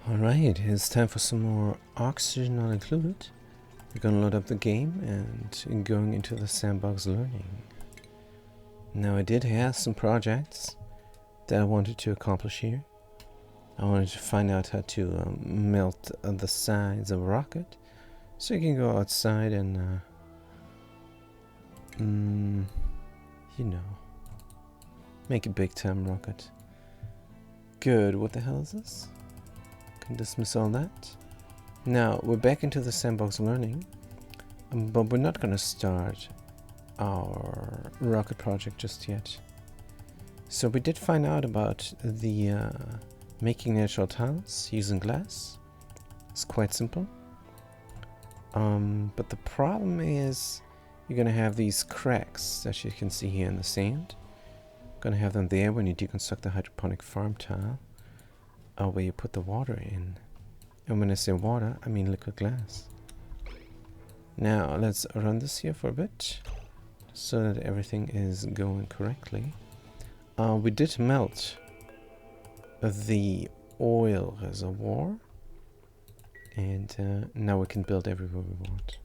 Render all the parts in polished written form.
Alright, it's time for some more oxygen not included. We're gonna load up the game and going into the Sandbox Learning. Now I did have some projects that I wanted to accomplish here. I wanted to find out how to melt the sides of a rocket so you can go outside and you know, make a big time rocket. Good, what the hell is this? Can dismiss all that. Now we're back into the Sandbox Learning, but we're not gonna start our rocket project just yet. So we did find out about the making natural tiles using glass. It's quite simple. But the problem is you're gonna have these cracks that you can see here in the sand. Gonna have them there when you deconstruct the hydroponic farm tile, where you put the water in. And when I say water, I mean liquid glass. Now let's run this here for a bit so that everything is going correctly. We did melt the oil reservoir, and now we can build everywhere we want,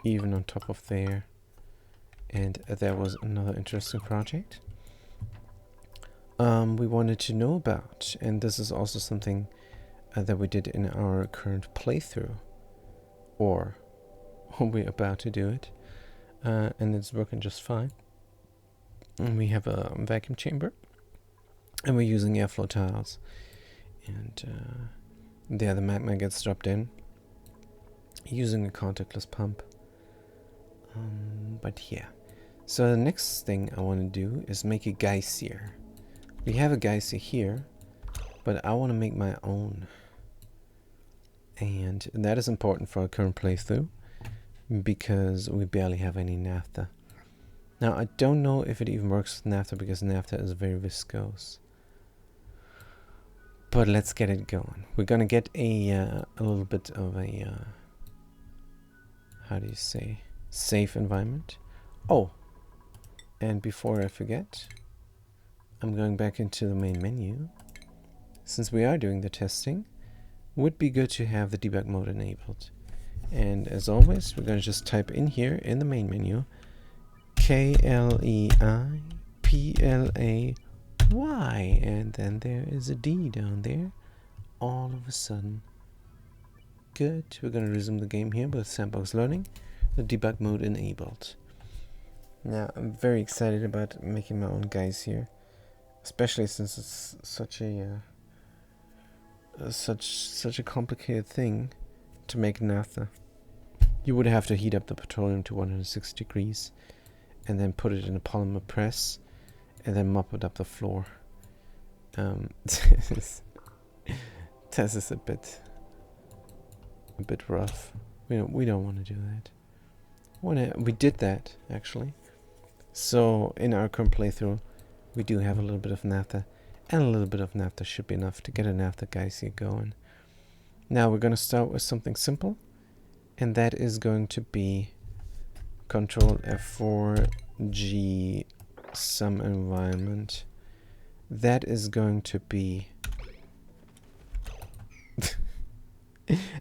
even on top of there. And that was another interesting project we wanted to know about, and this is also something that we did in our current playthrough, or we're about to do it, and it's working just fine. And we have a vacuum chamber, and we're using airflow tiles, and there the magma gets dropped in using a contactless pump. But yeah, so the next thing I want to do is make a geyser. We have a geyser here, but I want to make my own, and that is important for our current playthrough because we barely have any naphtha. Now I don't know if it even works with naphtha because naphtha is very viscose, but let's get it going. We're gonna get a little bit of a how do you say, safe environment. Oh, and before I forget, I'm going back into the main menu. Since we are doing the testing, would be good to have the debug mode enabled. And as always, we're going to just type in here in the main menu KLEIPLAY, and then there is a D down there all of a sudden. Good, we're going to resume the game here with Sandbox Learning, the debug mode enabled. Now I'm very excited about making my own guys here, especially since it's such a such a complicated thing to make naphtha. You would have to heat up the petroleum to 106 degrees and then put it in a polymer press and then mop it up the floor. This is a bit rough. We don't want to do that. We did that actually. So in our current playthrough, we do have a little bit of naphtha, and a little bit of naphtha should be enough to get a naphtha geyser going. Now we're going to start with something simple, and that is going to be Control F4 G some environment. That is going to be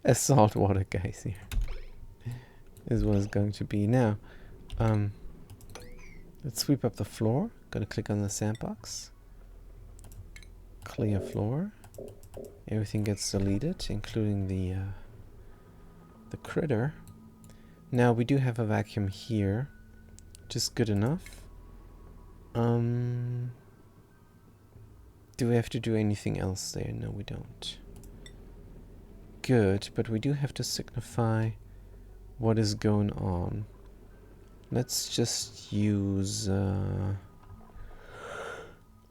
a saltwater geyser. Is what it's going to be. Now, let's sweep up the floor. Gonna click on the sandbox. Clear floor. Everything gets deleted, including the critter. Now we do have a vacuum here, just good enough. Do we have to do anything else there? No, we don't. Good, but we do have to signify what is going on. Let's just use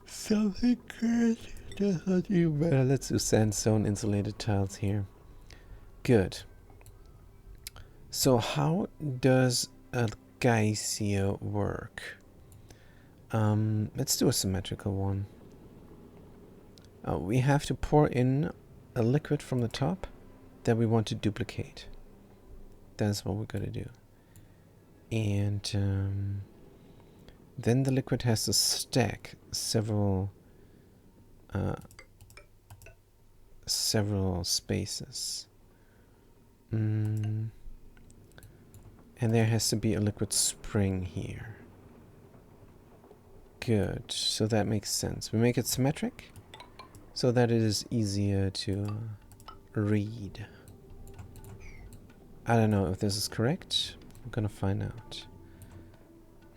something good. That's not even better. Let's do sandstone insulated tiles here. Good. So how does a geyser work? Let's do a symmetrical one. We have to pour in a liquid from the top that we want to duplicate. That's what we're gonna do. And then the liquid has to stack several several spaces. And there has to be a liquid spring here. Good, so that makes sense. We make it symmetric so that it is easier to read. I don't know if this is correct. We're gonna find out.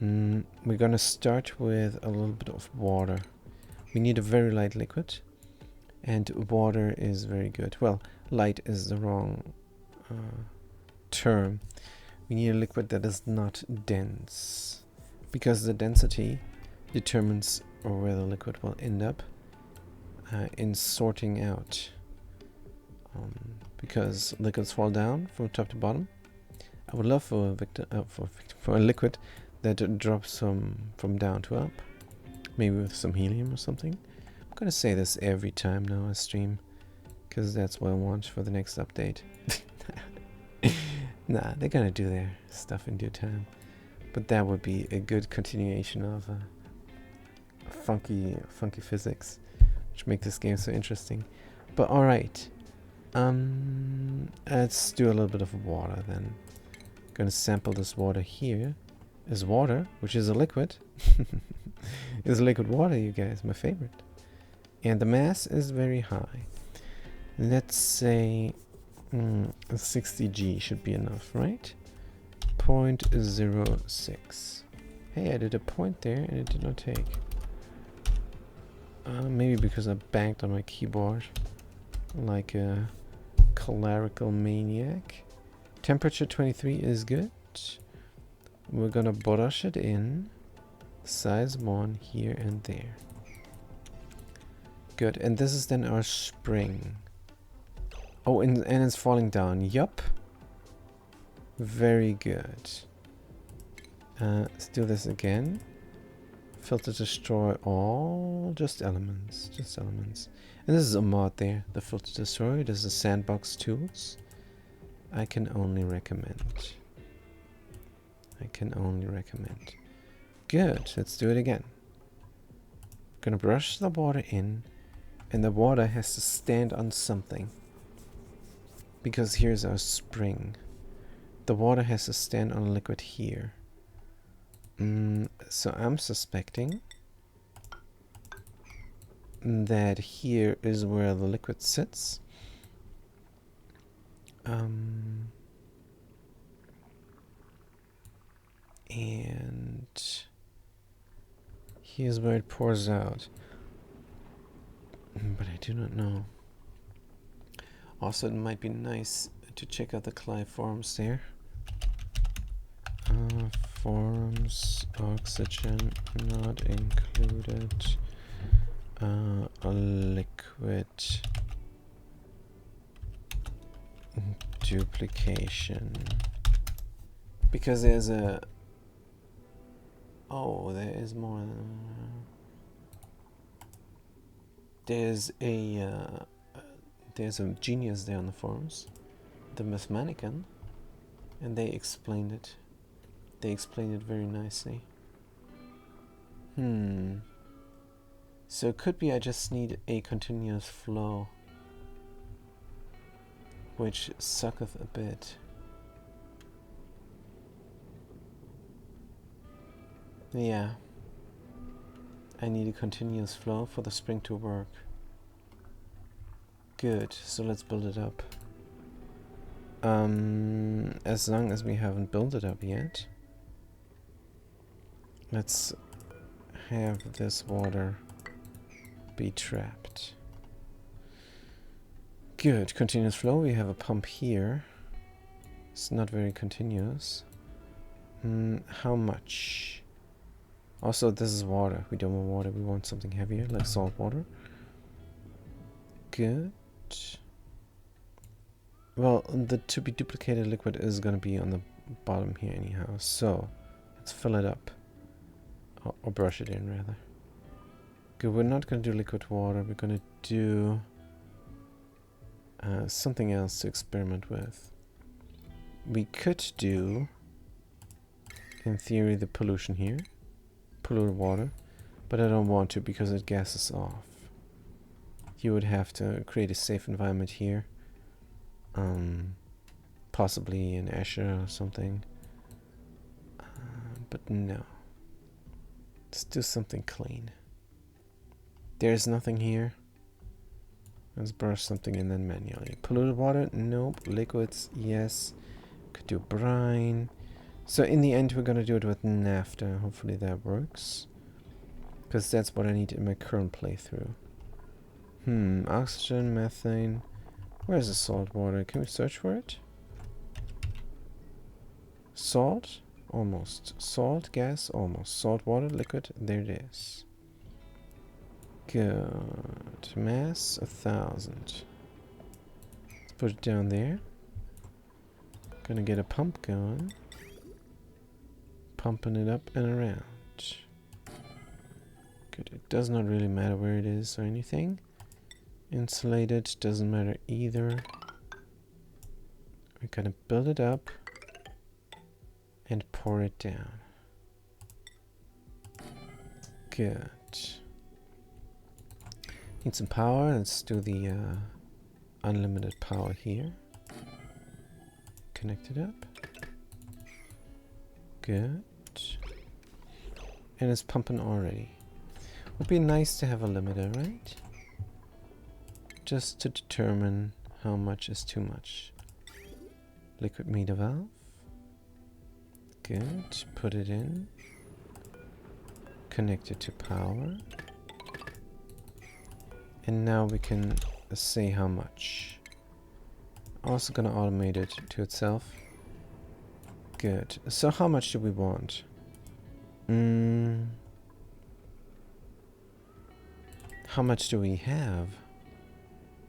We're gonna start with a little bit of water. We need a very light liquid, and water is very good. Well, light is the wrong term. We need a liquid that is not dense, because the density determines where the liquid will end up in sorting out. Because liquids fall down from top to bottom. I would love for a liquid that drops from down to up, maybe with some helium or something. I'm gonna say this every time now I stream, because that's what I want for the next update. Nah, they're gonna do their stuff in due time, but that would be a good continuation of funky physics, which make this game so interesting. But all right, let's do a little bit of water then. Gonna sample this water here. Is water, which is a liquid. Is liquid water, you guys, my favorite. And the mass is very high. Let's say 60G should be enough, right? 0.06. Hey, I did a point there and it did not take. Maybe because I banged on my keyboard like a clerical maniac. Temperature 23 is good. We're gonna brush it in. Size 1 here and there. Good, and this is then our spring. Oh, and it's falling down. Yup. Very good. Let's do this again. Filter destroy all, just elements. And this is a mod there, the filter destroy. This is Sandbox tools. I can only recommend. Good, let's do it again. Gonna brush the water in, and the water has to stand on something. Because here's our spring. The water has to stand on a liquid here. So I'm suspecting that here is where the liquid sits. And here's where it pours out. But I do not know. Also, it might be nice to check out the Clive forums there. Forums, oxygen not included. A liquid duplication. Because there's a... Oh, there is more. There's a genius there on the forums, the Mathemanican, and they explained it. They explained it very nicely. So it could be I just need a continuous flow, which sucketh a bit. Yeah, I need a continuous flow for the spring to work. Good, so let's build it up. As long as we haven't built it up yet, let's have this water be trapped. Good, continuous flow. We have a pump here. It's not very continuous. How much? Also, this is water. We don't want water. We want something heavier, like salt water. Good. Well, the to be duplicated liquid is going to be on the bottom here anyhow. So, let's fill it up. Or brush it in, rather. Good, we're not going to do liquid water. We're going to do something else to experiment with. We could do, in theory, the pollution here. Polluted water. But I don't want to because it gases off. you would have to create a safe environment here. Possibly an Azure or something. But no. Let's do something clean. There's nothing here. Let's brush something in then manually. Polluted water? Nope. Liquids? Yes. Could do brine. So in the end, we're gonna do it with naphtha. Hopefully that works. Because that's what I need in my current playthrough. Oxygen, methane. Where's the salt water? Can we search for it? Salt? Almost. Salt, gas? Almost. Salt water, liquid? There it is. Good. Mass, 1,000. Let's put it down there. Gonna get a pump going. Pumping it up and around. Good. It does not really matter where it is or anything. Insulated doesn't matter either. We're gonna build it up and pour it down. Good. Need some power. Let's do the unlimited power here. Connect it up. Good. And it's pumping already. Would be nice to have a limiter, right? Just to determine how much is too much. Liquid meter valve. Good. Put it in. Connect it to power. And now we can say how much. Also gonna automate it to itself. Good. So how much do we want? How much do we have?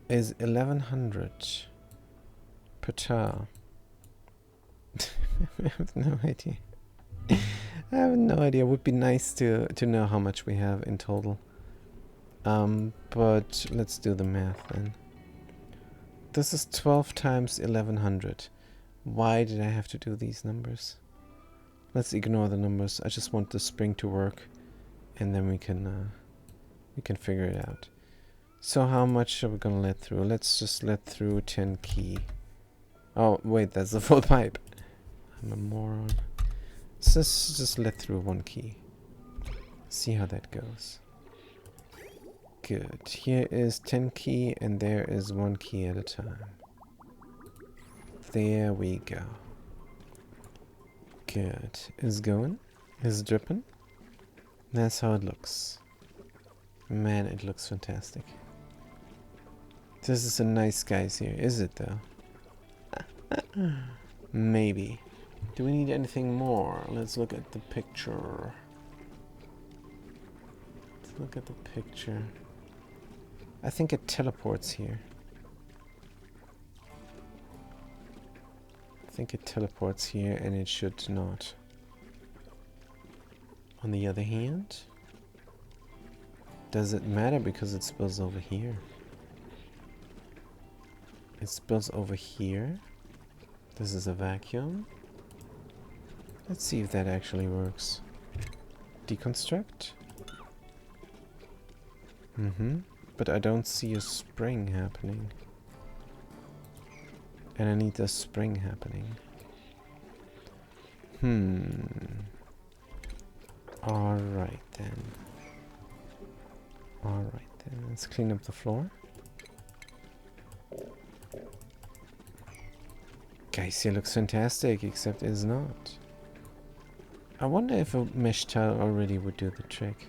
Is 1100 per tar. I have no idea. I have no idea. It would be nice to know how much we have in total. But let's do the math then. This is 12 times 1100. Why did I have to do these numbers? Let's ignore the numbers. I just want the spring to work, and then we can figure it out. So how much are we gonna let through? Let's just let through 10 key. Oh wait, that's the full pipe. I'm a moron. Let's just let through 1 key. See how that goes. Good. Here is 10 key, and there is 1 key at a time. There we go. Good. Is going. Is dripping. That's how it looks. Man, it looks fantastic. This is a nice guys here, is it though? Maybe. Do we need anything more? Let's look at the picture. Let's look at the picture. I think it teleports here. I think it teleports here, and it should not. On the other hand, does it matter because it spills over here? It spills over here. This is a vacuum. Let's see if that actually works. Deconstruct. But I don't see a spring happening. And I need a spring happening. Alright then. Alright then. Let's clean up the floor. Guys, here looks fantastic, except it's not. I wonder if a mesh tile already would do the trick.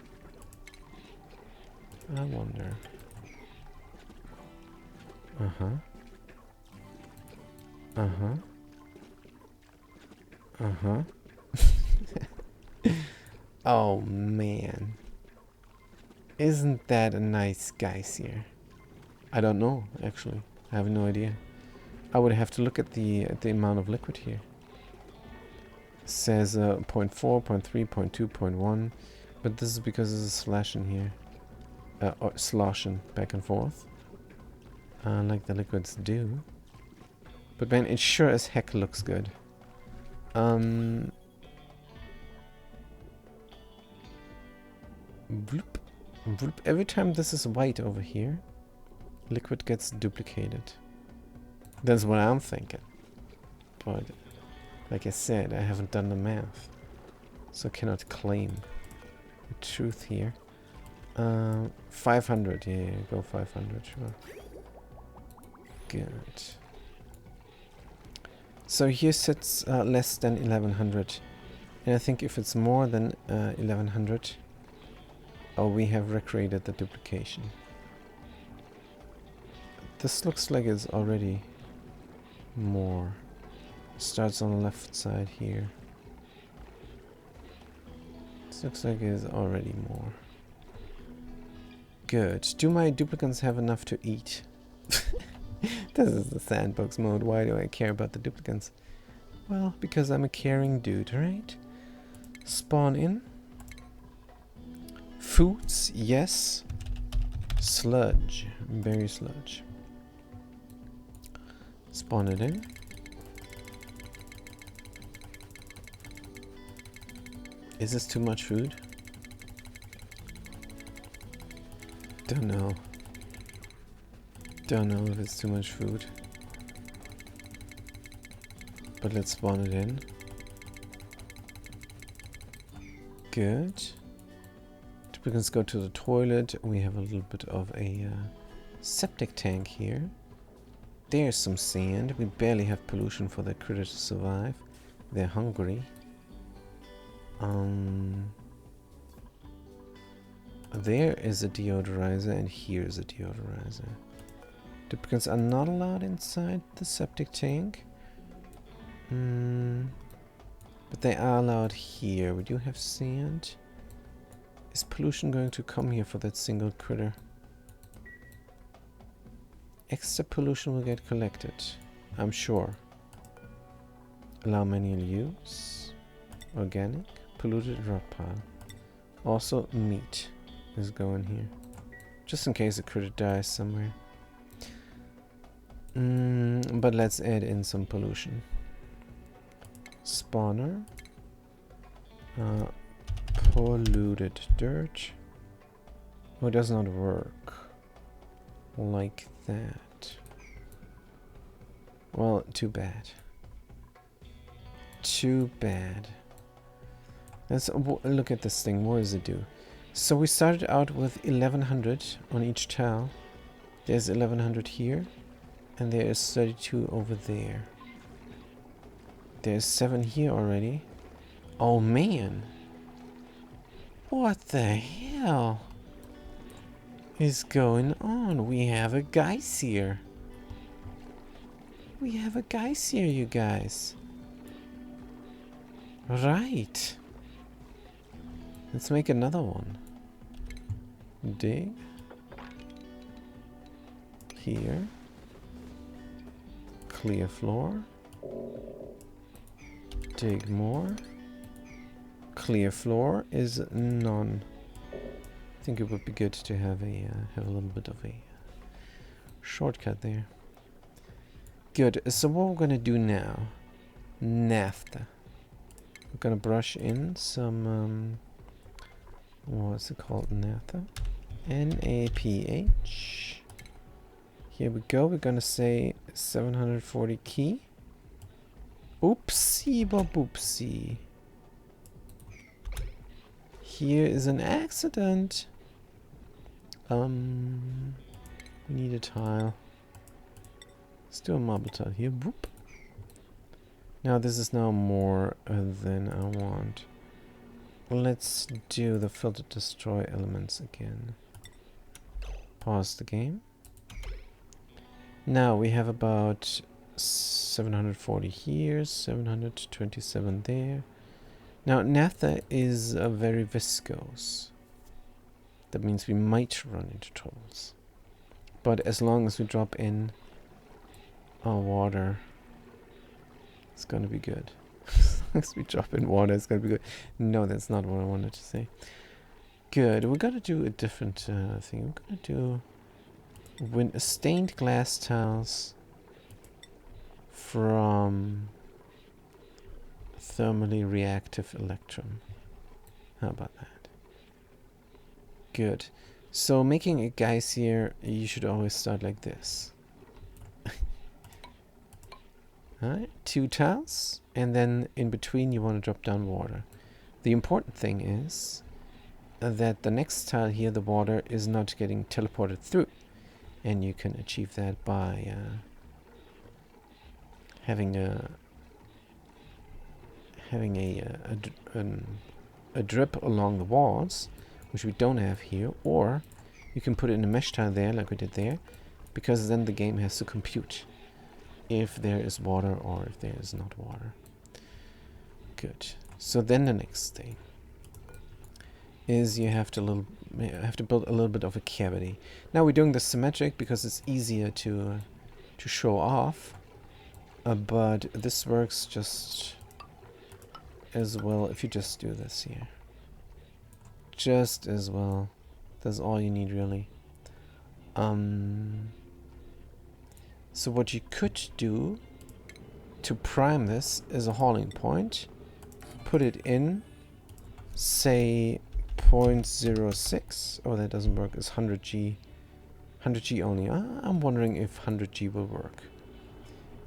I wonder. Oh man. Isn't that a nice guys here? I don't know, actually. I have no idea. I would have to look at the amount of liquid here. It says 0.4, 0.3, 0.2, 0.1, but this is because there's a slash in here. Or sloshing back and forth. Like the liquids do. But man, it sure as heck looks good. Bloop. Bloop. Every time this is white over here, liquid gets duplicated. That's what I'm thinking. But like I said, I haven't done the math, so I cannot claim the truth here. 500, yeah, go 500, sure. Good. So here sits less than 1100. And I think if it's more than 1100, oh, we have recreated the duplication. This looks like it's already more. Starts on the left side here. This looks like it's already more. Good. Do my duplicants have enough to eat? This is the sandbox mode. Why do I care about the duplicants? Well, because I'm a caring dude, right? Spawn in. Foods, yes. Sludge. Berry sludge. Spawn it in. Is this too much food? Don't know. Don't know if it's too much food. But let's spawn it in. Good. Let's go to the toilet. We have a little bit of a septic tank here. There's some sand. We barely have pollution for the critter to survive. They're hungry. There is a deodorizer, and here is a deodorizer. Duplicants are not allowed inside the septic tank. But they are allowed here. We do have sand. Is pollution going to come here for that single critter? Extra pollution will get collected, I'm sure. Allow manual use. Organic. Polluted rock pile. Also meat is going here. Just in case a critter dies somewhere. But let's add in some pollution. Spawner. Polluted dirt. Oh, it does not work like that. Well, too bad. Too bad. Let's look at this thing. What does it do? So we started out with 1100 on each tile. There's 1100 here. And there is 32 over there. There's 7 here already. Oh man. What the hell is going on? We have a geyser. We have a geyser, you guys. Right. Let's make another one. Dig. Here. Clear floor. Dig more. Clear floor is none. I think it would be good to have a little bit of a shortcut there. Good. So what we're gonna do now? Naphtha. We're gonna brush in some what's it called? Naphtha. NaPH. Here we go. We're gonna say 740 key. Oopsie boopsie. Here is an accident. We need a tile. Let's do a marble tile here. Boop. Now this is now more than I want. Let's do the filter destroy elements again. Pause the game. Now we have about 740 here, 727 there. Now naphtha is very viscose. That means we might run into troubles. But as long as we drop in our water, it's gonna be good. As we drop in water, it's gonna be good. No, that's not what I wanted to say. Good. We're gonna do a different thing. We're gonna do stained glass tiles from thermally reactive electrum. How about that? Good. So making a geyser, you should always start like this. Alright, 2 tiles, and then in between you want to drop down water. The important thing is that the next tile here, the water is not getting teleported through. And you can achieve that by having a drip along the walls, which we don't have here, or you can put it in a mesh tile there, like we did there, because then the game has to compute if there is water or if there is not water. Good. So then the next thing is you have to build a little bit of a cavity. Now we're doing this symmetric because it's easier to show off, but this works just as well if you just do this here. Just as well. That's all you need, really. So what you could do to prime this is a hauling point. Put it in, say 0.06. Oh, that doesn't work. It's 100G. 100G only. I'm wondering if 100G will work.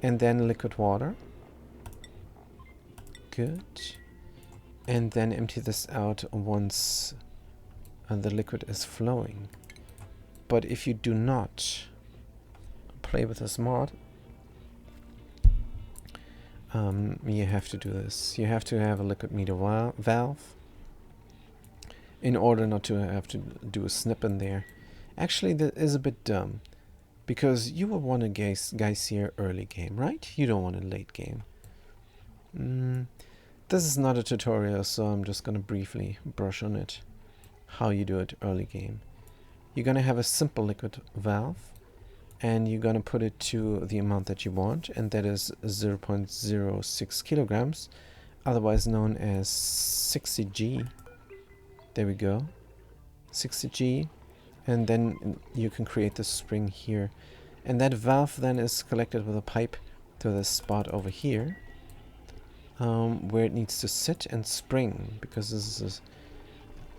And then liquid water. Good. And then empty this out once the liquid is flowing. But if you do not play with this mod, you have to do this. You have to have a liquid meter valve in order not to have to do a snip in there. Actually, that is a bit dumb, because you will want a geyser early game, right? You don't want a late game. This is not a tutorial, so I'm just gonna briefly brush on it, how you do it early game. You're gonna have a simple liquid valve, and you're gonna put it to the amount that you want, and that is 0.06 kilograms, otherwise known as 60G. There we go, 60G, and then you can create this spring here, and that valve then is collected with a pipe to this spot over here, where it needs to sit and spring, because this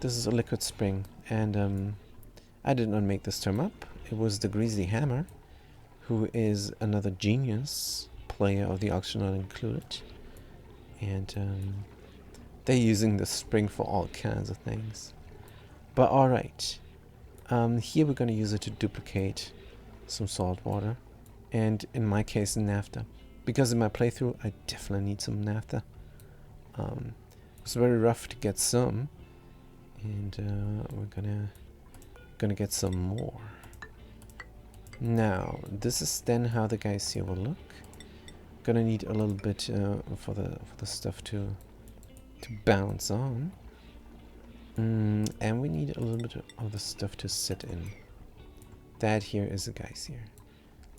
is a liquid spring. And I did not make this term up. It was the Greasy Hammer, who is another genius player of the Auction Not Included, and they're using the spring for all kinds of things. But alright, here we're going to use it to duplicate some salt water, and in my case naphtha, because in my playthrough I definitely need some naphtha. It's very rough to get some, and we're gonna get some more. Now this is then how the geyser will look. Gonna need a little bit for the stuff to bounce on, and we need a little bit of the stuff to sit in. That here is a geyser.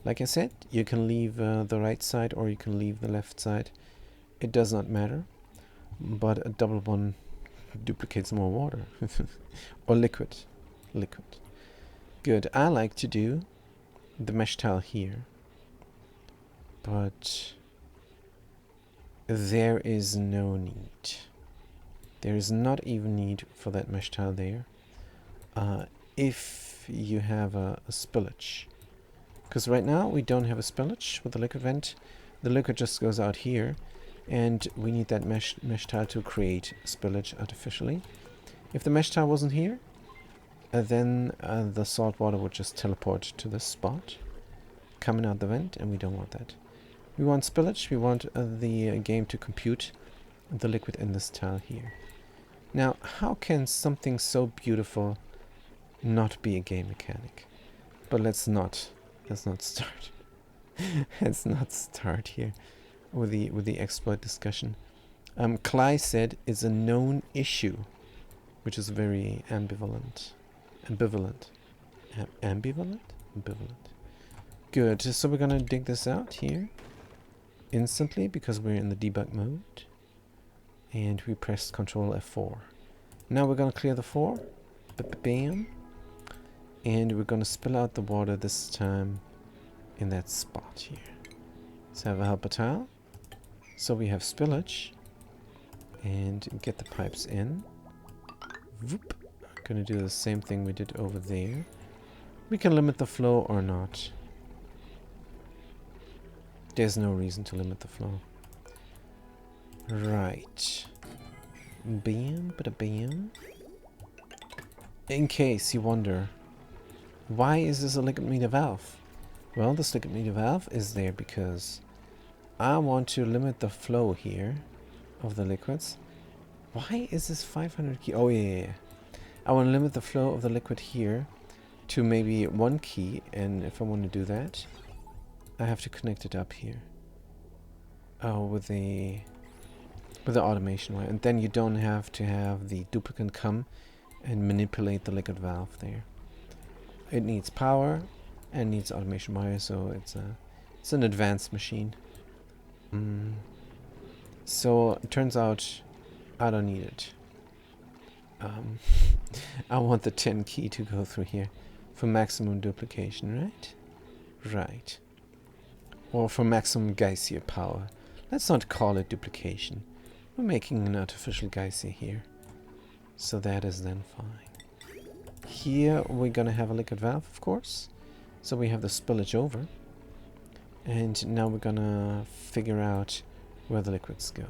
Like I said, you can leave the right side or you can leave the left side. It does not matter, but a double one duplicates more water. Or liquid. Good. I like to do the mesh tile here, but there is no need. There is not even need for that mesh tile there, if you have a spillage. Because right now we don't have a spillage with the liquid vent. The liquid just goes out here, and we need that mesh tile to create spillage artificially. If the mesh tile wasn't here, then the salt water would just teleport to this spot, coming out the vent, and we don't want that. We want spillage. We want the game to compute the liquid in this tile here. Now, how can something so beautiful not be a game mechanic? But let's not start. Let's not start here with the exploit discussion. Clay said it's a known issue, which is very ambivalent. Ambivalent? Good. So we're gonna dig this out here instantly because we're in the debug mode, and we pressed Control F4. Now we're gonna clear the floor. Bam. And we're gonna spill out the water this time in that spot here. Let's have a helper tile. So we have spillage. And get the pipes in. Whoop. Gonna do the same thing we did over there. We can limit the flow or not. There's no reason to limit the flow. Right. Bam, bada bam. In case you wonder, why is this a liquid meter valve? Well, this liquid meter valve is there because I want to limit the flow here of the liquids. Why is this 500 key? Oh, yeah. I want to limit the flow of the liquid here to maybe 1 key. And if I want to do that, I have to connect it up here. Oh, with the automation wire. And then you don't have to have the duplicant come and manipulate the liquid valve there. It needs power and needs automation wire, so it's an advanced machine. So it turns out I don't need it. I want the 10 key to go through here for maximum duplication, right? Right. Or for maximum Geyser power. Let's not call it duplication. We're making an artificial Geyser here. So that is then fine. Here we're gonna have a liquid valve, of course. So we have the spillage over. And now we're gonna figure out where the liquids go.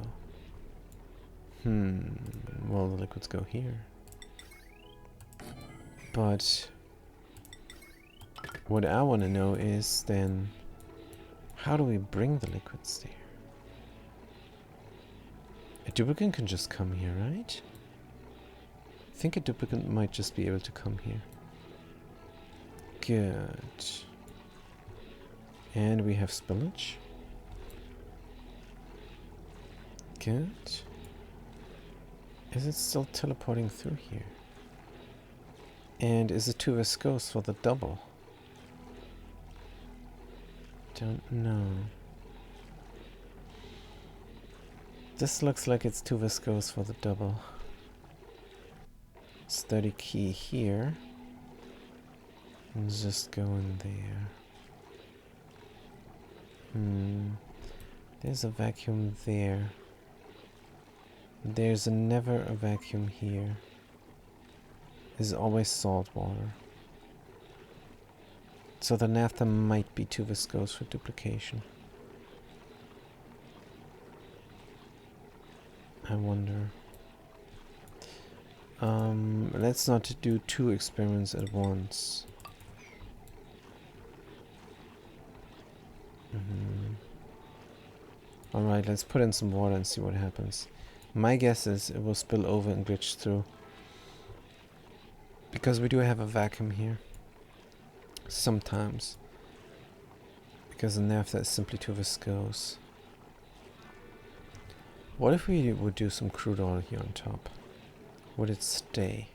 Well, the liquids go here. But what I want to know is then, how do we bring the liquids there? A duplicant can just come here, right? I think a duplicant might just be able to come here. Good. And we have spillage. Good. Is it still teleporting through here? And is it too viscose for the double? Don't know. This looks like it's too viscose for the double. It's 30 key here. And just go in there. There's a vacuum there. There's never a vacuum here. There's always salt water. So the naphtha might be too viscose for duplication. I wonder. Let's not do 2 experiments at once. Alright, let's put in some water and see what happens. My guess is it will spill over and glitch through. Because we do have a vacuum here. Sometimes. Because the naphtha is simply too viscose. What if we would do some crude oil here on top? Would it stay?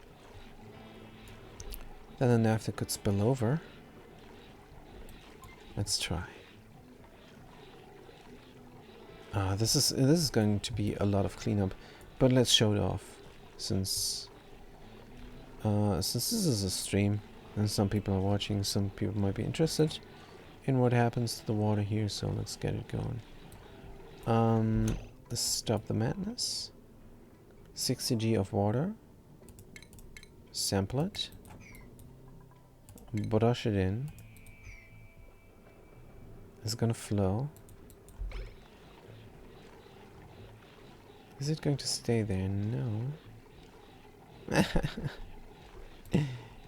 Then the naphtha could spill over. Let's try. This is going to be a lot of cleanup, but let's show it off, since this is a stream and some people are watching. Some people might be interested in what happens to the water here, so let's get it going. Let's stop the madness. 60 G of water. Sample it. Brush it in. It's gonna flow. Is it going to stay there? No.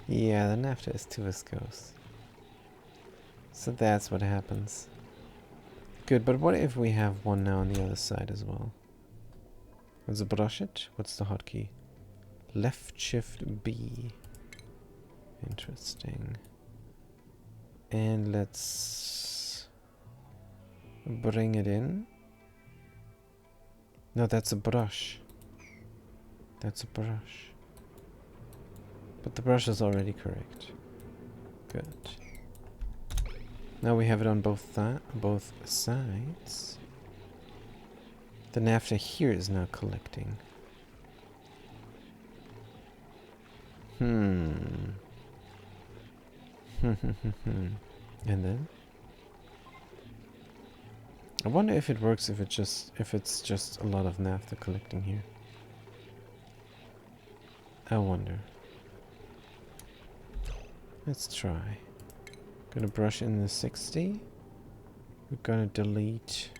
Yeah, the naphtha is too viscose. So that's what happens. Good, but what if we have one now on the other side as well? Let's brush it. What's the hotkey? Left shift B. Interesting. And let's bring it in. No, that's a brush. That's a brush. But the brush is already correct. Good. Now we have it on both sides. The naphtha here is now collecting. And then I wonder if it works if it's just a lot of naphtha collecting here. I wonder. Let's try. Gonna brush in the 60. We're gonna delete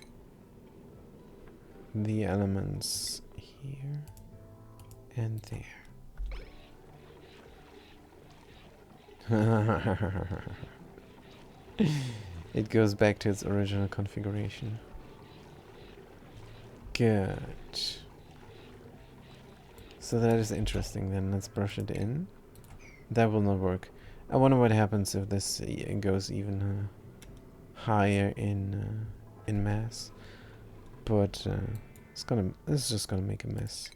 the elements here and there. It goes back to its original configuration. Good. So that is interesting then. Let's brush it in. That will not work. I wonder what happens if this goes even higher in mass. But this is just gonna make a mess.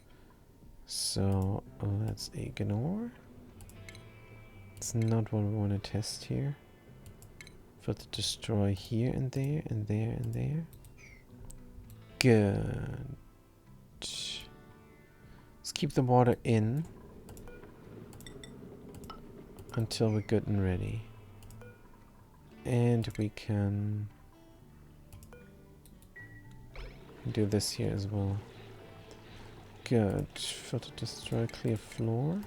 So let's ignore. It's not what we want to test here. Filter destroy here and there and there and there. Good. Let's keep the water in until we're good and ready. And we can do this here as well. Good. Filter destroy clear floor.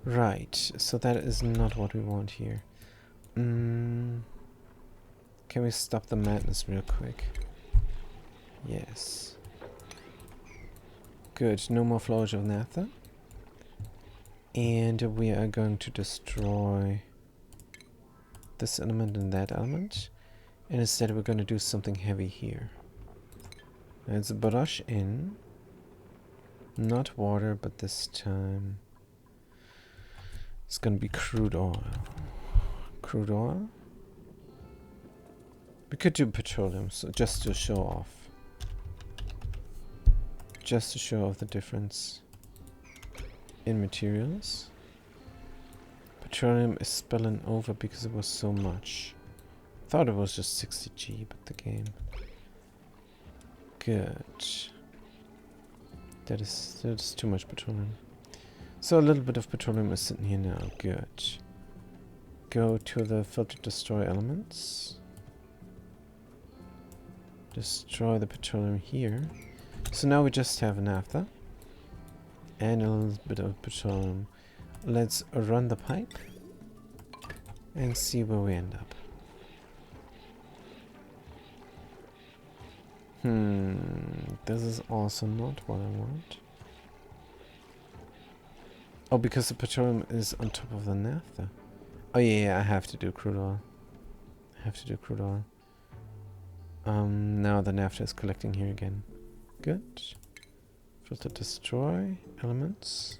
Right, so that is not what we want here. Can we stop the madness real quick? Yes. Good, no more flowage of naphtha. And we are going to destroy this element and that element. And instead we're going to do something heavy here. Let's brush in. Not water, but this time it's going to be crude oil. Crude oil. We could do petroleum, so just to show off. Just to show off the difference in materials. Petroleum is spilling over because it was so much. Thought it was just 60G, but the game. Good. That is too much petroleum. So a little bit of petroleum is sitting here now. Good. Go to the filter destroy elements. Destroy the petroleum here. So now we just have naphtha and a little bit of petroleum. Let's run the pipe and see where we end up. This is also not what I want. Oh, because the petroleum is on top of the naphtha. Oh yeah, I have to do crude oil. I have to do crude oil. Now the naphtha is collecting here again. Good. Filter destroy elements.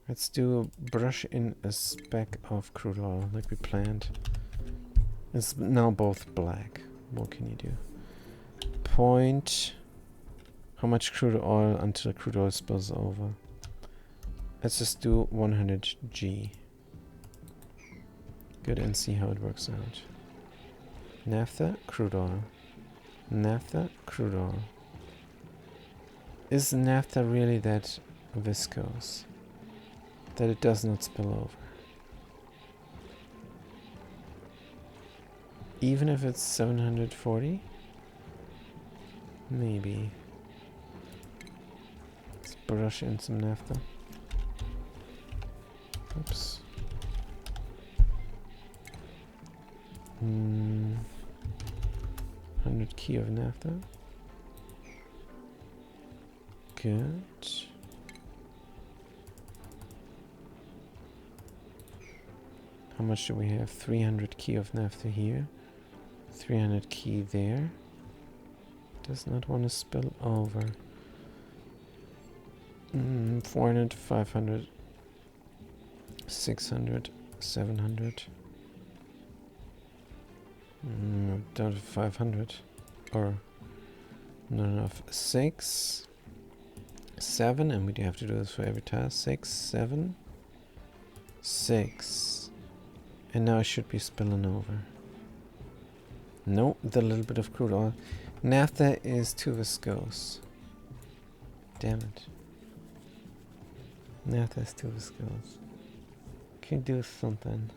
Let's do brush in a speck of crude oil like we planned. It's now both black. What can you do? Point how much crude oil until crude oil spills over. Let's just do 100G. Good, and see how it works out. Naphtha, crude oil. Naphtha, crude oil. Is naphtha really that viscose that it does not spill over? Even if it's 740? Maybe. Let's brush in some naphtha. Oops. 100 key of naphtha. Good. How much do we have? 300 key of naphtha here. 300 key there. Does not want to spill over. 400, 500, 600, 700. Down to 500. Or not enough. 6, 7, and we do have to do this for every task. 6, 7, 6. And now it should be spilling over. No, the little bit of crude oil. Naphtha is too viscose. Damn it. Naphtha is too viscose. Can do something.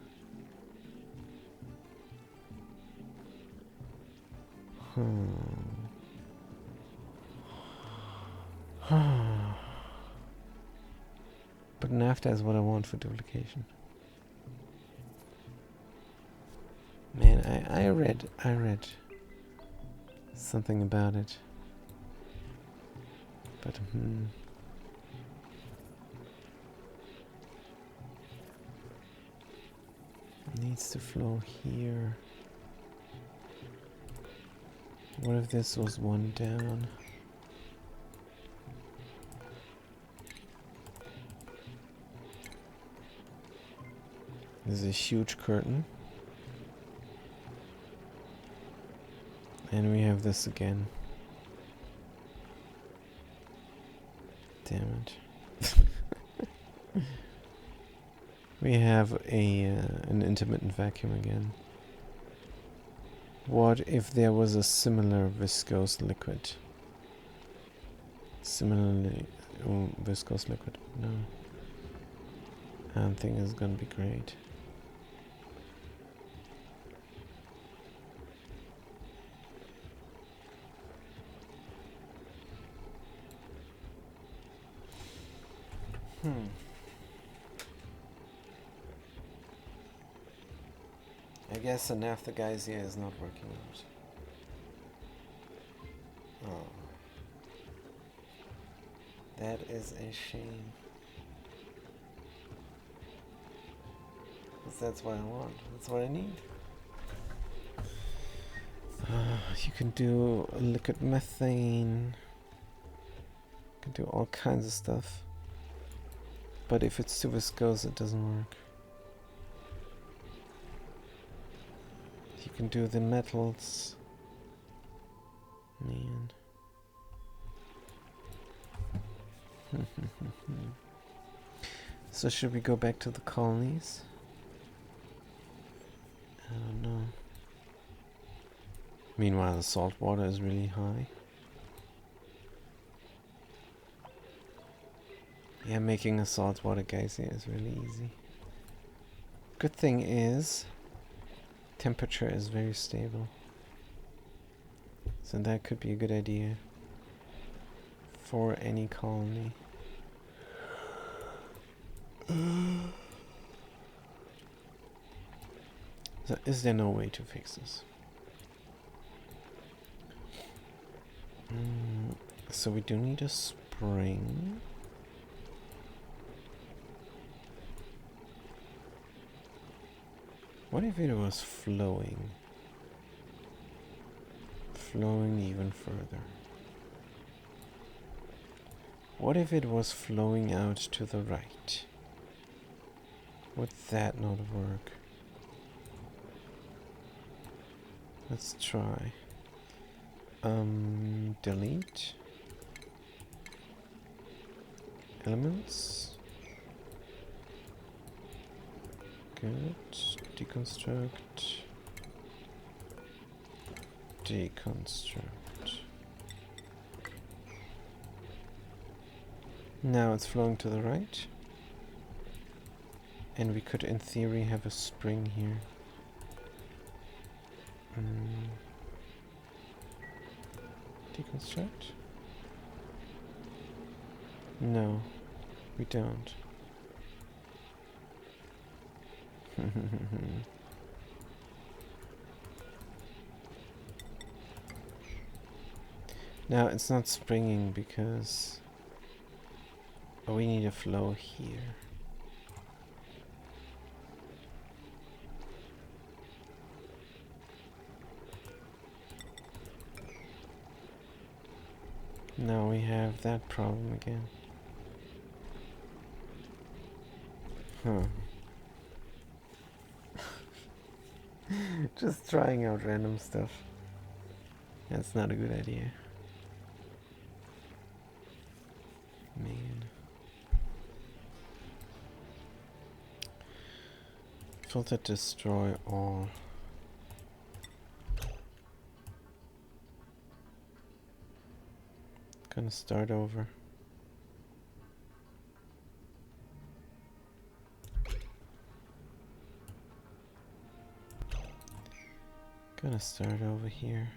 But naphtha is what I want for duplication. Man, I read something about it. But needs to flow here. What if this was one down? There's a huge curtain. And we have this again. Damn it. We have an intermittent vacuum again. What if there was a similar viscose liquid? Similarly, viscose liquid. No. I don't think it's gonna be great. I guess the naphtha guys here is not working out. Oh. That is a shame. Because that's what I want. That's what I need. You can do liquid methane. You can do all kinds of stuff. But if it's too viscose, it doesn't work. You can do the metals. Man. So should we go back to the colonies? I don't know. Meanwhile, the salt water is really high. Yeah, making a saltwater geyser is really easy. Good thing is, temperature is very stable. So that could be a good idea for any colony. So is there no way to fix this? So we do need a spring. What if it was flowing? Flowing even further. What if it was flowing out to the right? Would that not work? Let's try. Delete. Elements. Good. Deconstruct. Deconstruct. Now it's flowing to the right. And we could, in theory, have a spring here. Deconstruct? No, we don't. Now it's not springing because we need a flow here. Now we have that problem again. Just trying out random stuff. That's not a good idea. Man. Filter destroy all. Gonna start over. Gonna start over here.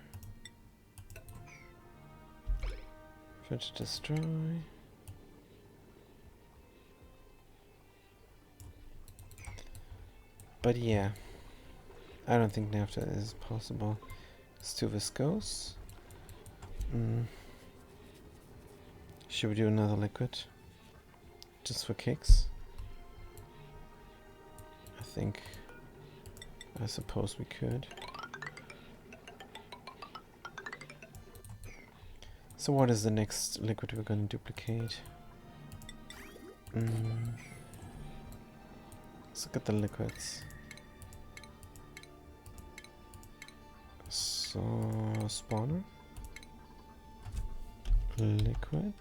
Switch destroy. But yeah, I don't think naphtha is possible. It's too viscose. Should we do another liquid? Just for kicks? I suppose we could. So what is the next liquid we're going to duplicate? Let's look at the liquids. So, spawner. Liquid.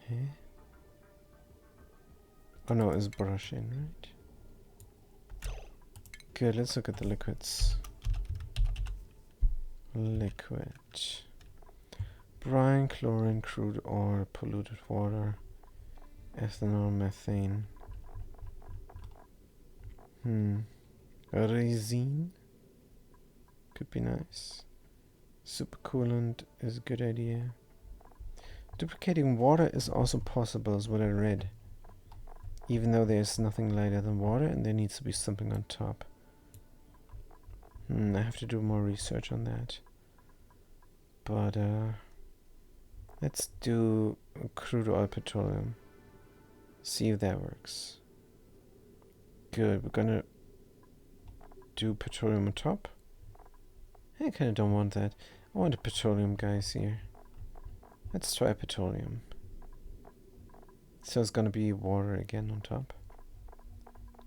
Hey. Oh no, it's brush in, right? Good, let's look at the liquids. Liquid. Brine, chlorine, crude oil, polluted water, ethanol, methane. Resin could be nice. Supercoolant is a good idea. Duplicating water is also possible, is what I read. Even though there's nothing lighter than water and there needs to be something on top. I have to do more research on that. But let's do crude oil petroleum. See if that works. Good, we're gonna do petroleum on top. I kinda don't want that. I want the petroleum guys here. Let's try petroleum. So it's gonna be water again on top.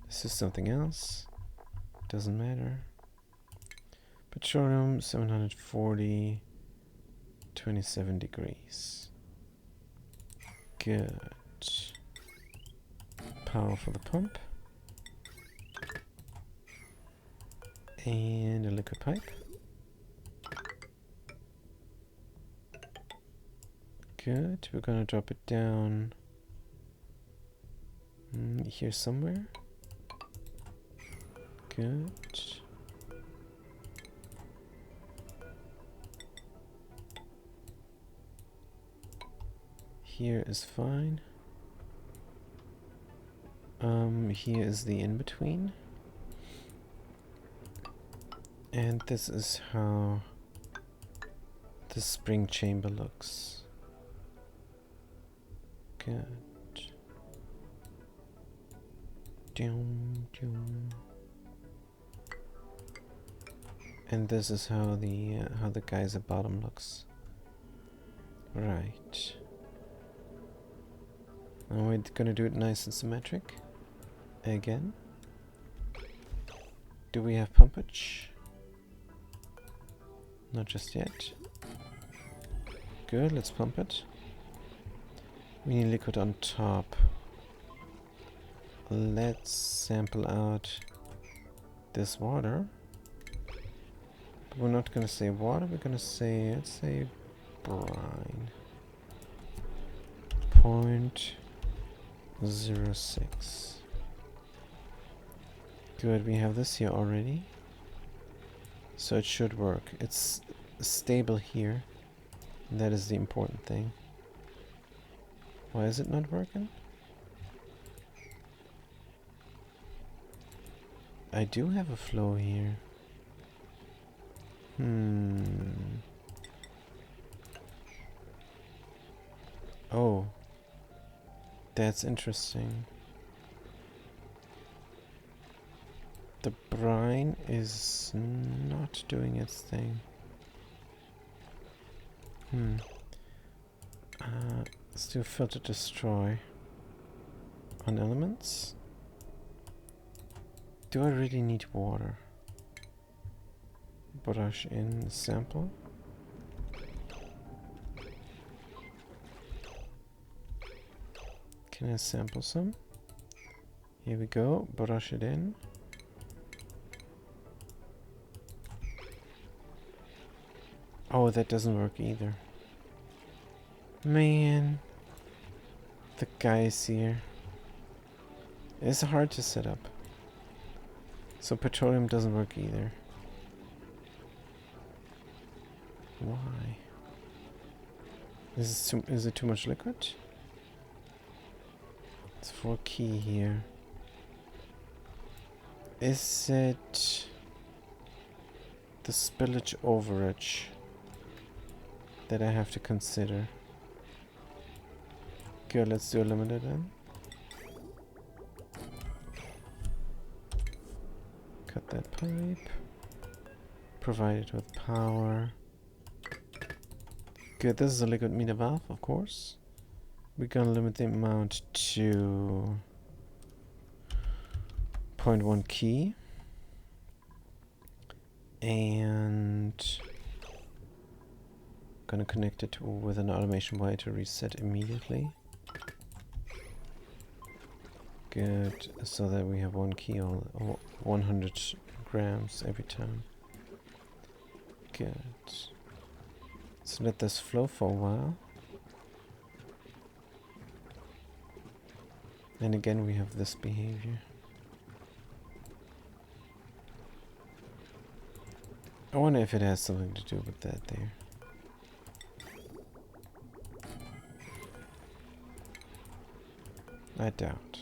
This is something else. Doesn't matter. Petroleum 740, 27 degrees. Good. Power for the pump. And a liquid pipe. Good. We're gonna drop it down here somewhere. Good. Here is fine. Here is the in-between. And this is how the spring chamber looks. Good. And this is how the geyser bottom looks. Right. Now we're gonna do it nice and symmetric. Again. Do we have pumpage? Not just yet. Good, let's pump it. We need liquid on top. Let's sample out this water. But we're not gonna say water, we're gonna say, let's say brine. 0.06. Good, we have this here already. So it should work. It's stable here. And that is the important thing. Why is it not working? I do have a flow here. Oh. That's interesting. The brine is not doing its thing. Let's do filter destroy on elements. Do I really need water? Brush in sample. Can I sample some? Here we go, brush it in. Oh, that doesn't work either. Man. The guys here. It's hard to set up. So petroleum doesn't work either. Why? Is it too much liquid? It's 4 key here. Is it the spillage overage that I have to consider? Good, let's do a limiter then. Cut that pipe. Provide it with power. Good, this is a liquid meter valve, of course. We're gonna limit the amount to 0.1 key. And gonna connect it with an automation wire to reset immediately. Good, so that we have 1 key all 100 grams every time. Good. So let this flow for a while. And again we have this behavior. I wonder if it has something to do with that there. I doubt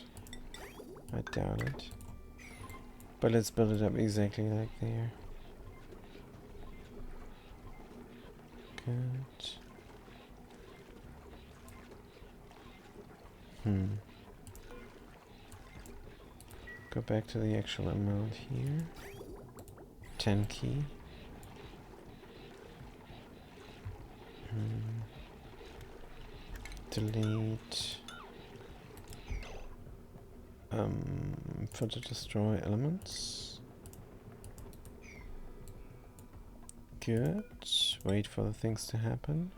it. But let's build it up exactly like there. Good. Go back to the actual amount here. 10 key. Delete. Further destroy elements. Good. Wait for the things to happen.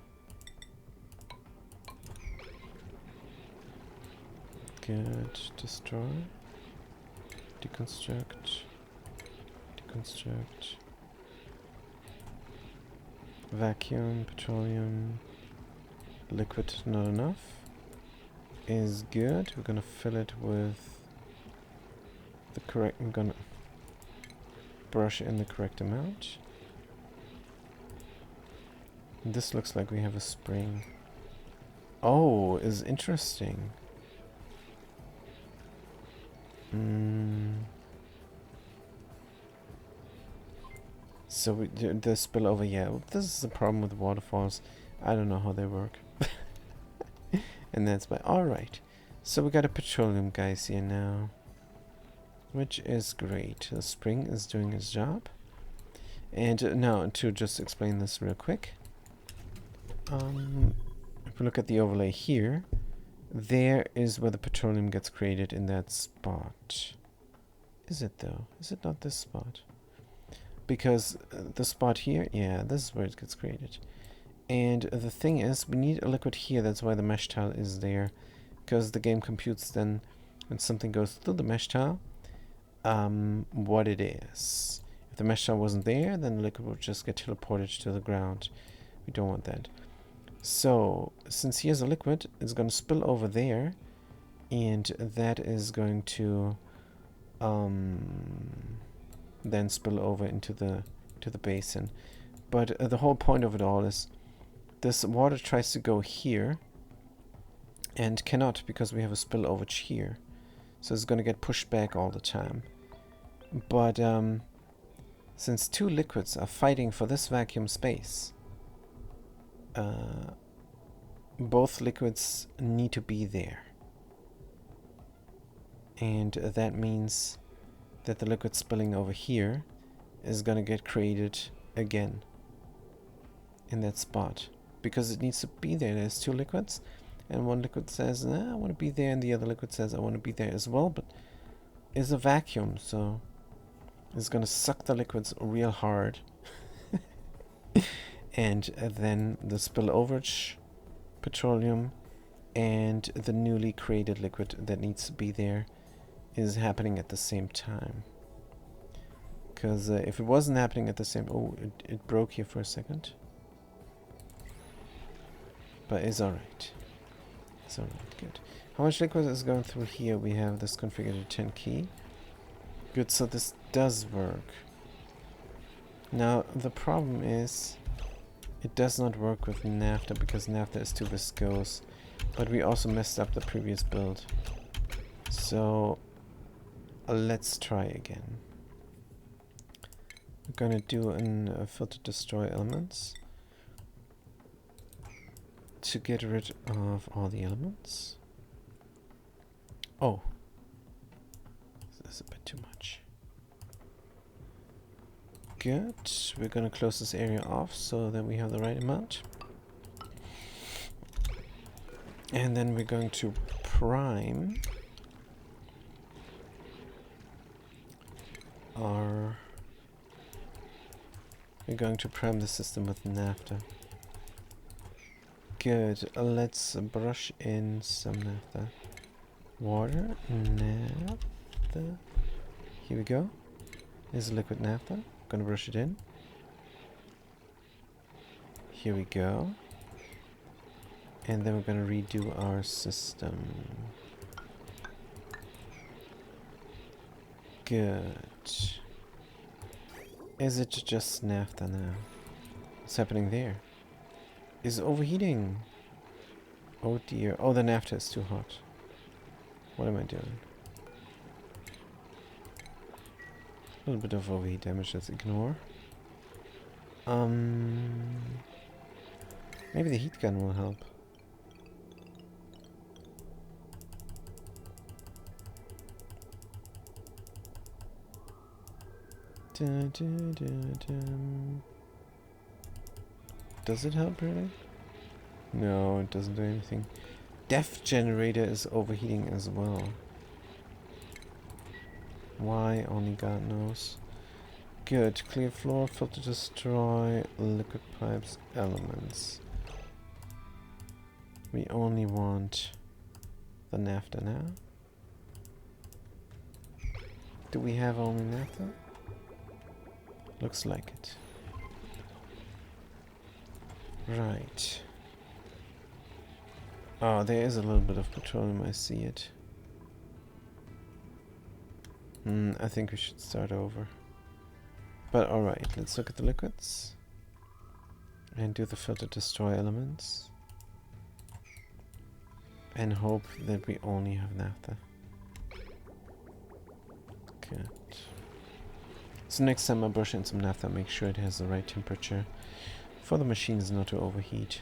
Good. Destroy. Deconstruct. Deconstruct. Vacuum, petroleum, liquid, not enough. Is good. We're gonna fill it with the correct. I'm gonna brush in the correct amount. And this looks like we have a spring. Oh, is interesting. So we do the spillover. Yeah, this is the problem with waterfalls. I don't know how they work. And that's why. Alright. So we got a petroleum guys here now. Which is great. The spring is doing its job. And now to just explain this real quick. If we look at the overlay here, there is where the petroleum gets created in that spot. Is it though? Is it not this spot? Because the spot here, yeah, this is where it gets created. And the thing is, we need a liquid here. That's why the mesh tile is there. Because the game computes then, when something goes through the mesh tile, what it is. If the mesh tile wasn't there, then the liquid would just get teleported to the ground. We don't want that. So, since here's a liquid, it's going to spill over there. And that is going to then spill over into the basin. But the whole point of it all is this water tries to go here and cannot because we have a spillover here. So it's going to get pushed back all the time. But since two liquids are fighting for this vacuum space, both liquids need to be there. And that means that the liquid spilling over here is going to get created again in that spot. Because it needs to be there. There's two liquids. And one liquid says, nah, I want to be there. And the other liquid says, I want to be there as well. But it's a vacuum. So it's going to suck the liquids real hard. And then the spillover petroleum and the newly created liquid that needs to be there is happening at the same time. Because if it wasn't happening at the same... Oh, it broke here for a second. But it's alright. It's alright, good. How much liquid is going through here? We have this configured at 10 key. Good, so this does work. Now, the problem is It does not work with naphtha because naphtha is too viscose. But we also messed up the previous build. So let's try again. We're gonna do a filter destroy elements to get rid of all the elements. Oh, this is a bit too much. Good. We're gonna close this area off so that we have the right amount. And then we're going to prime our... We're going to prime the system with naphtha. Good. Let's brush in some naphtha. Water, naphtha. Here we go. There's liquid naphtha. Gonna brush it in. Here we go. And then we're gonna redo our system. Good. Is it just naphtha now? What's happening there? Is it overheating? Oh dear. Oh, the naphtha is too hot. What am I doing? A little bit of overheat damage, let's ignore. Maybe the heat gun will help. Does it help really? No, it doesn't do anything. Def generator is overheating as well. Why? Only God knows. Good. Clear floor, filter destroy, liquid pipes, elements. We only want the naphtha now. Do we have only naphtha? Looks like it. Right. Oh, there is a little bit of petroleum, I see it. I think we should start over. But alright, let's look at the liquids. And do the filter destroy elements. And hope that we only have naphtha. Good. So next time I brush in some naphtha, make sure it has the right temperature for the machines not to overheat.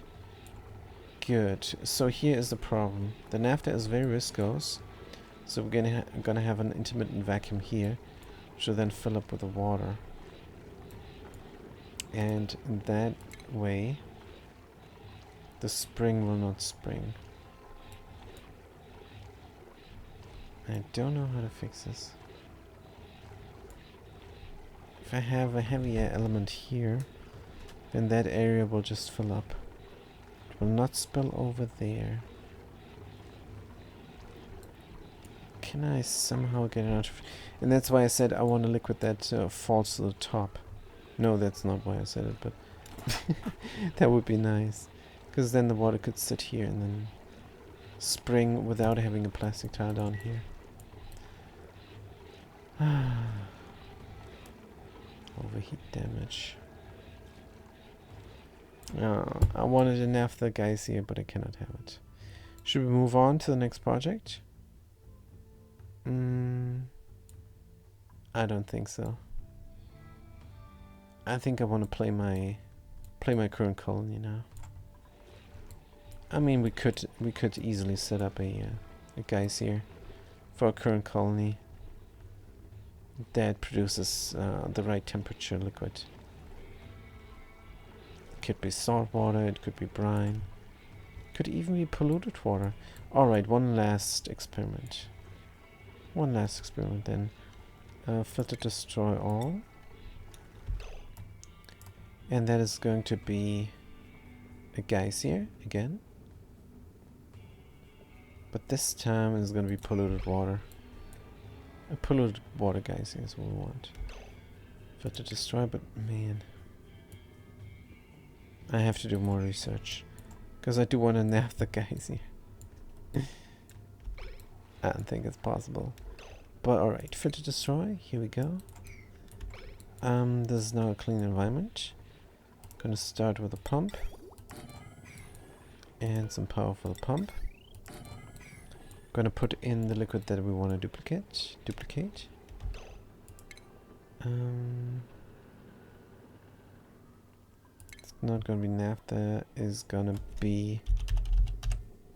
Good. So here is the problem. The naphtha is very viscose. So we're gonna have an intermittent vacuum here, which will then fill up with the water. And in that way, the spring will not spring. I don't know how to fix this. If I have a heavier element here, then that area will just fill up. It will not spill over there. Can I somehow get it out of... And that's why I said I want a liquid that falls to the top. No, that's not why I said it, but... that would be nice. Because then the water could sit here and then spring without having a plastic tile down here. Overheat damage. Oh, I wanted a naphtha guys here, but I cannot have it. Should we move on to the next project? I don't think so. I think I want to play my current colony now. I mean, we could easily set up a guys here for a current colony that produces the right temperature liquid. It could be salt water, it could be brine, could even be polluted water. Alright, one last experiment. One last experiment then. Filter destroy all. And that is going to be a geyser again. But this time it's going to be polluted water. A polluted water geyser is what we want. Filter destroy, but man. I have to do more research. Because I do want to naphtha geyser. I don't think it's possible. But alright, filter destroy, here we go. This is now a clean environment. Gonna start with a pump. And some power for the pump. Gonna put in the liquid that we want to duplicate. It's not gonna be naphtha, is gonna be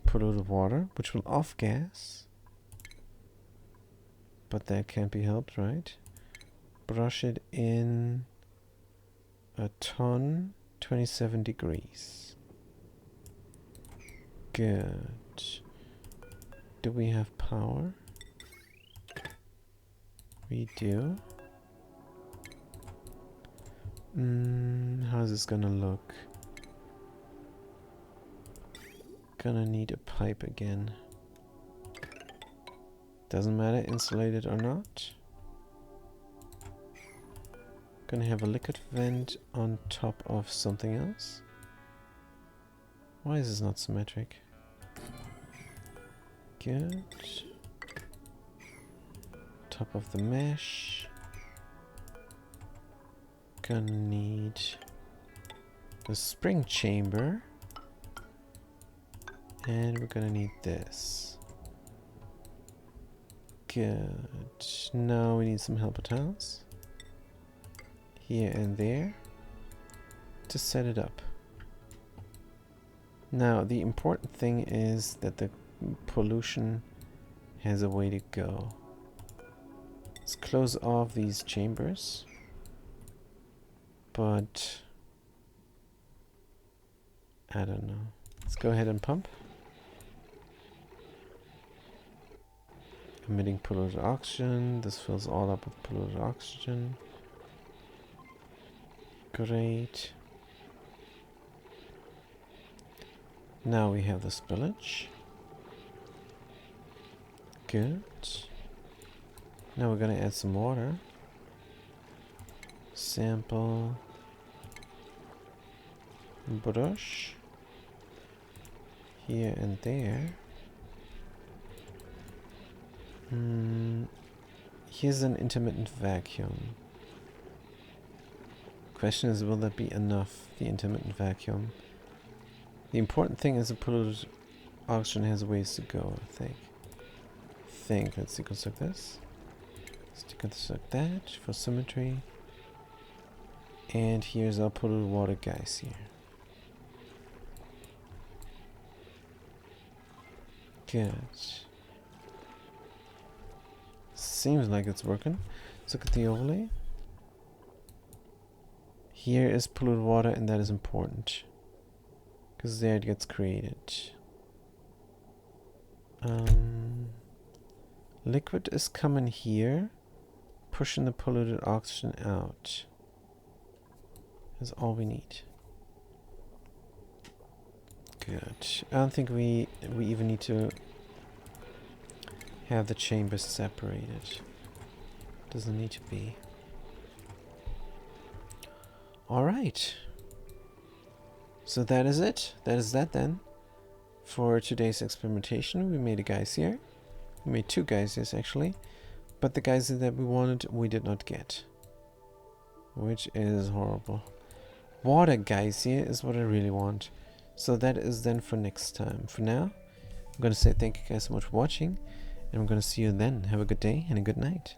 polluted water, which will off gas. But that can't be helped, right? Brush it in a ton, 27 degrees. Good. Do we have power? We do. How's this gonna look? Gonna need a pipe again. Doesn't matter, insulated or not. Gonna have a liquid vent on top of something else. Why is this not symmetric? Good. Top of the mesh. Gonna need the spring chamber. And we're gonna need this. Good. Now we need some helper tiles. Here and there. To set it up. Now the important thing is that the pollution has a way to go. Let's close off these chambers. But I don't know. Let's go ahead and pump. Emitting polluted oxygen. This fills all up with polluted oxygen. Great. Now we have the spillage. Good. Now we're gonna add some water. Sample. Brush. Here and there. Here's an intermittent vacuum. Question is, will that be enough, the intermittent vacuum? The important thing is the polluted oxygen has ways to go, I think. Let's deconstruct this. Let's deconstruct that for symmetry. And here's our polluted water guys here. Good. Seems like it's working. Let's look at the overlay. Here is polluted water, and that is important. Because there it gets created. Liquid is coming here, pushing the polluted oxygen out. That's all we need. Good. I don't think we even need to have the chambers separated. Doesn't need to be. Alright. So that is it. That is that then. For today's experimentation, we made a geyser. We made two geysers actually. But the geyser that we wanted, we did not get. Which is horrible. Water geyser is what I really want. So that is then for next time. For now, I'm going to say thank you guys so much for watching. And I'm going to see you then. Have a good day and a good night.